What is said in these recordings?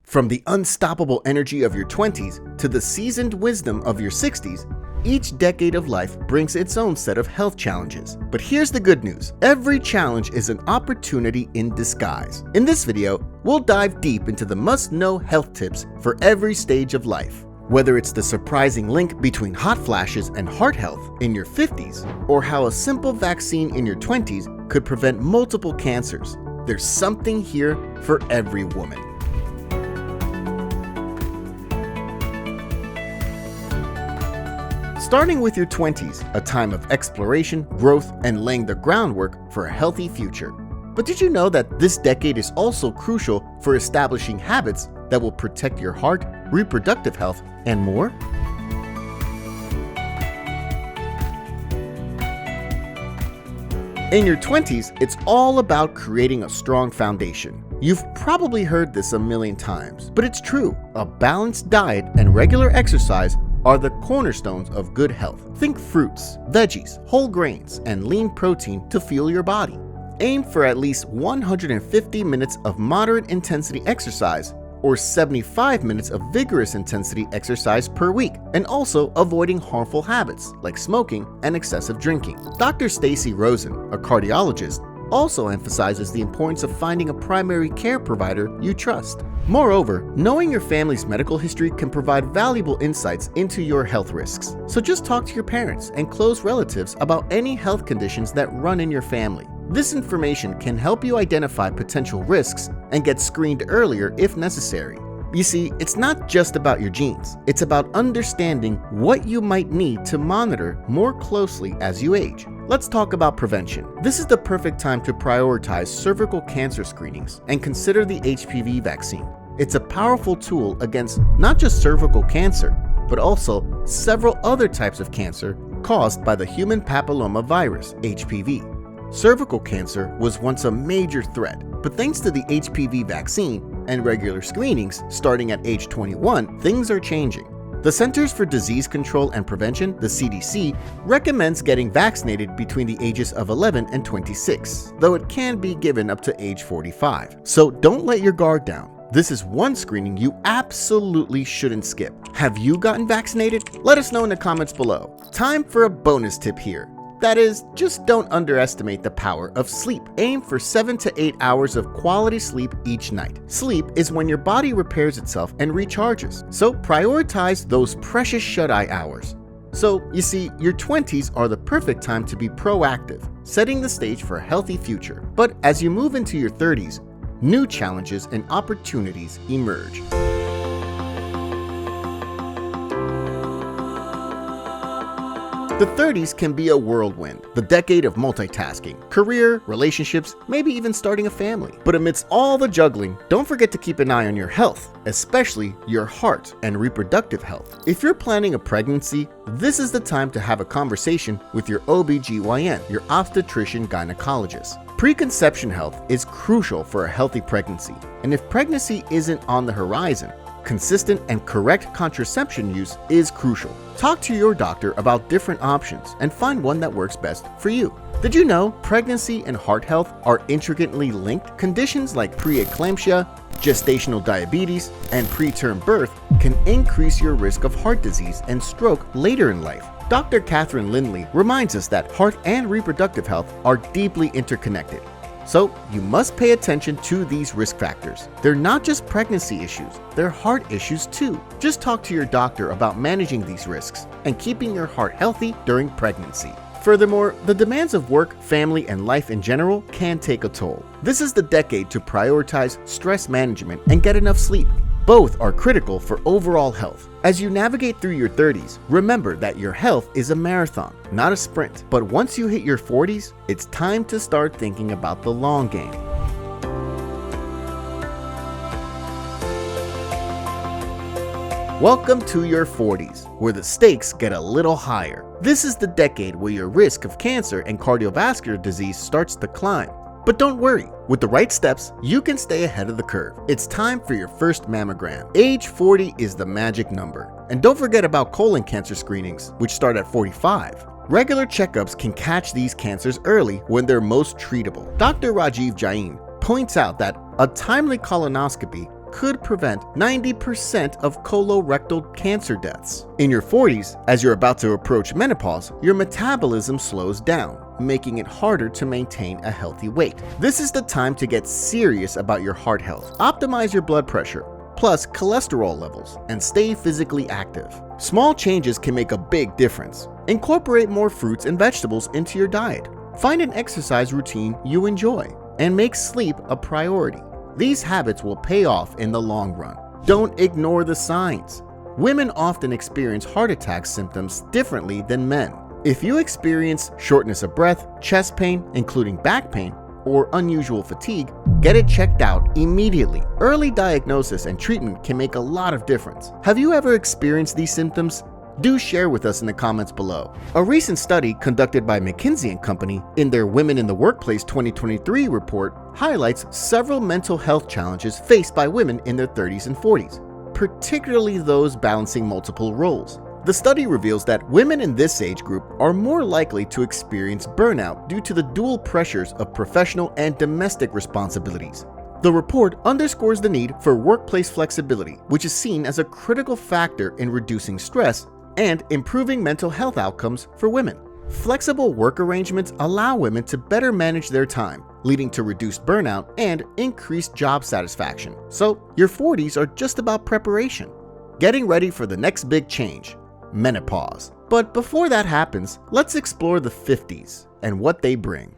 From the unstoppable energy of your 20s to the seasoned wisdom of your 60s, each decade of life brings its own set of health challenges. But here's the good news. Every challenge is an opportunity in disguise. In this video, we'll dive deep into the must-know health tips for every stage of life. Whether it's the surprising link between hot flashes and heart health in your 50s, or how a simple vaccine in your 20s could prevent multiple cancers, there's something here for every woman. Starting with your 20s, a time of exploration, growth, and laying the groundwork for a healthy future. But did you know that this decade is also crucial for establishing habits that will protect your heart, reproductive health, and more? In your 20s, it's all about creating a strong foundation. You've probably heard this a million times, but it's true. A balanced diet and regular exercise are the cornerstones of good health. Think fruits, veggies, whole grains, and lean protein to fuel your body. Aim for at least 150 minutes of moderate intensity exercise or 75 minutes of vigorous intensity exercise per week, and also avoiding harmful habits like smoking and excessive drinking. Dr. Stacy Rosen, a cardiologist, also emphasizes the importance of finding a primary care provider you trust. Moreover, knowing your family's medical history can provide valuable insights into your health risks. So just talk to your parents and close relatives about any health conditions that run in your family. This information can help you identify potential risks and get screened earlier if necessary. You see, it's not just about your genes. It's about understanding what you might need to monitor more closely as you age. Let's talk about prevention. This is the perfect time to prioritize cervical cancer screenings and consider the HPV vaccine. It's a powerful tool against not just cervical cancer, but also several other types of cancer caused by the human papilloma virus, HPV. Cervical cancer was once a major threat, but thanks to the HPV vaccine and regular screenings starting at age 21, things are changing. The Centers for Disease Control and Prevention, the CDC, recommends getting vaccinated between the ages of 11 and 26, though it can be given up to age 45. So don't let your guard down. This is one screening you absolutely shouldn't skip. Have you gotten vaccinated? Let us know in the comments below. Time for a bonus tip here. That is, just don't underestimate the power of sleep. Aim for 7 to 8 hours of quality sleep each night. Sleep is when your body repairs itself and recharges, so prioritize those precious shut-eye hours. So, you see, your 20s are the perfect time to be proactive, setting the stage for a healthy future. But as you move into your 30s, new challenges and opportunities emerge. The 30s can be a whirlwind, the decade of multitasking, career, relationships, maybe even starting a family. But amidst all the juggling, don't forget to keep an eye on your health, especially your heart and reproductive health. If you're planning a pregnancy, this is the time to have a conversation with your OBGYN, your obstetrician gynecologist. Preconception health is crucial for a healthy pregnancy, and if pregnancy isn't on the horizon, consistent and correct contraception use is crucial. Talk to your doctor about different options and find one that works best for you. Did you know pregnancy and heart health are intricately linked? Conditions like preeclampsia, gestational diabetes, and preterm birth can increase your risk of heart disease and stroke later in life. Dr. Catherine Lindley reminds us that heart and reproductive health are deeply interconnected. So you must pay attention to these risk factors. They're not just pregnancy issues, they're heart issues too. Just talk to your doctor about managing these risks and keeping your heart healthy during pregnancy. Furthermore, the demands of work, family, and life in general can take a toll. This is the decade to prioritize stress management and get enough sleep. Both are critical for overall health. As you navigate through your 30s, remember that your health is a marathon, not a sprint. But once you hit your 40s, it's time to start thinking about the long game. Welcome to your 40s, where the stakes get a little higher. This is the decade where your risk of cancer and cardiovascular disease starts to climb. But don't worry, with the right steps, you can stay ahead of the curve. It's time for your first mammogram. Age 40 is the magic number. And don't forget about colon cancer screenings, which start at 45. Regular checkups can catch these cancers early when they're most treatable. Dr. Rajiv Jain points out that a timely colonoscopy could prevent 90% of colorectal cancer deaths. In your 40s, as you're about to approach menopause, your metabolism slows down, making it harder to maintain a healthy weight. This is the time to get serious about your heart health. Optimize your blood pressure, plus cholesterol levels, and stay physically active. Small changes can make a big difference. Incorporate more fruits and vegetables into your diet. Find an exercise routine you enjoy, and make sleep a priority. These habits will pay off in the long run. Don't ignore the signs. Women often experience heart attack symptoms differently than men. If you experience shortness of breath, chest pain, including back pain, or unusual fatigue, get it checked out immediately. Early diagnosis and treatment can make a lot of difference. Have you ever experienced these symptoms? Do share with us in the comments below. A recent study conducted by McKinsey & Company in their Women in the Workplace 2023 report highlights several mental health challenges faced by women in their 30s and 40s, particularly those balancing multiple roles. The study reveals that women in this age group are more likely to experience burnout due to the dual pressures of professional and domestic responsibilities. The report underscores the need for workplace flexibility, which is seen as a critical factor in reducing stress and improving mental health outcomes for women. Flexible work arrangements allow women to better manage their time, leading to reduced burnout and increased job satisfaction. So, your 40s are just about preparation, getting ready for the next big change, menopause. But before that happens, let's explore the 50s and what they bring.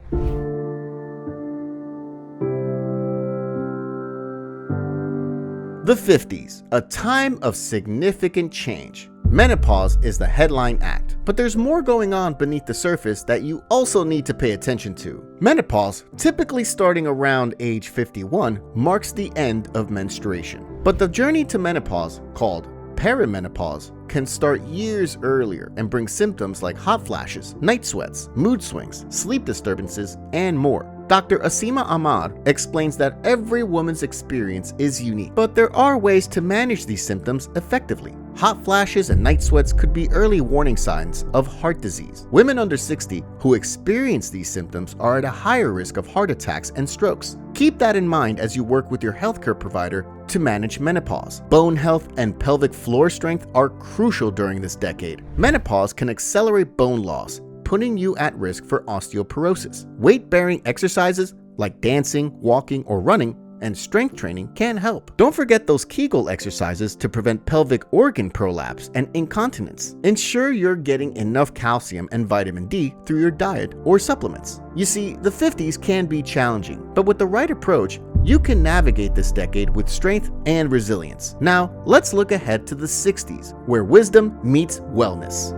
The 50s, a time of significant change. Menopause is the headline act, but there's more going on beneath the surface that you also need to pay attention to. Menopause, typically starting around age 51, marks the end of menstruation. But the journey to menopause, called perimenopause, can start years earlier and bring symptoms like hot flashes, night sweats, mood swings, sleep disturbances, and more. Dr. Asima Ahmad explains that every woman's experience is unique, but there are ways to manage these symptoms effectively. Hot flashes and night sweats could be early warning signs of heart disease. Women under 60 who experience these symptoms are at a higher risk of heart attacks and strokes. Keep that in mind as you work with your healthcare provider to manage menopause. Bone health and pelvic floor strength are crucial during this decade. Menopause can accelerate bone loss, putting you at risk for osteoporosis. Weight-bearing exercises like dancing, walking, or running, and strength training can help. Don't forget those Kegel exercises to prevent pelvic organ prolapse and incontinence. Ensure you're getting enough calcium and vitamin D through your diet or supplements. You see, the 50s can be challenging, but with the right approach, you can navigate this decade with strength and resilience. Now, let's look ahead to the 60s, where wisdom meets wellness.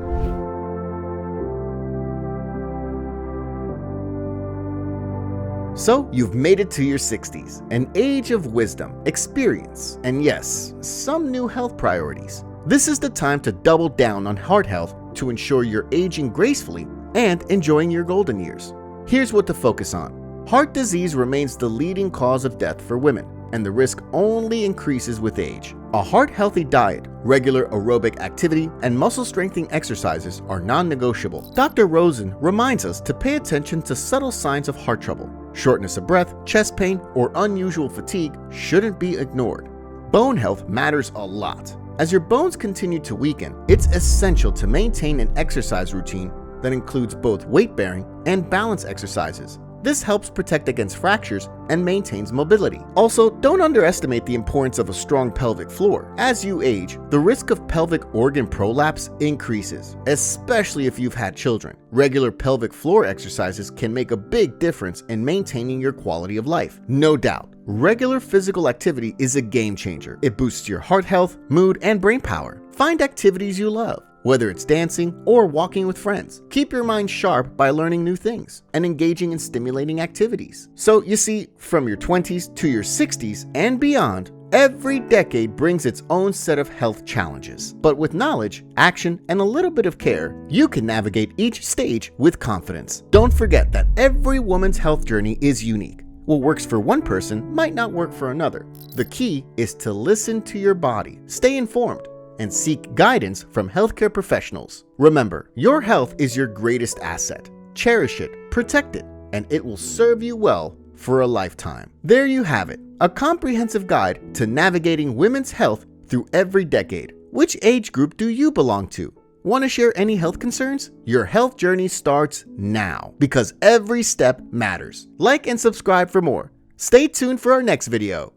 So, you've made it to your 60s, an age of wisdom, experience, and yes, some new health priorities. This is the time to double down on heart health to ensure you're aging gracefully and enjoying your golden years. Here's what to focus on. Heart disease remains the leading cause of death for women, and the risk only increases with age. A heart-healthy diet, regular aerobic activity, and muscle-strengthening exercises are non-negotiable. Dr. Rosen reminds us to pay attention to subtle signs of heart trouble. Shortness of breath, chest pain, or unusual fatigue shouldn't be ignored. Bone health matters a lot. As your bones continue to weaken, it's essential to maintain an exercise routine that includes both weight-bearing and balance exercises. This helps protect against fractures and maintains mobility. Also, don't underestimate the importance of a strong pelvic floor. As you age, the risk of pelvic organ prolapse increases, especially if you've had children. Regular pelvic floor exercises can make a big difference in maintaining your quality of life. No doubt, regular physical activity is a game changer. It boosts your heart health, mood, and brain power. Find activities you love, whether it's dancing or walking with friends. Keep your mind sharp by learning new things and engaging in stimulating activities. So you see, from your 20s to your 60s and beyond, every decade brings its own set of health challenges. But with knowledge, action, and a little bit of care, you can navigate each stage with confidence. Don't forget that every woman's health journey is unique. What works for one person might not work for another. The key is to listen to your body, stay informed, and seek guidance from healthcare professionals. Remember, your health is your greatest asset. Cherish it, protect it, and it will serve you well for a lifetime. There you have it, a comprehensive guide to navigating women's health through every decade. Which age group do you belong to? Want to share any health concerns? Your health journey starts now, because every step matters. Like and subscribe for more. Stay tuned for our next video.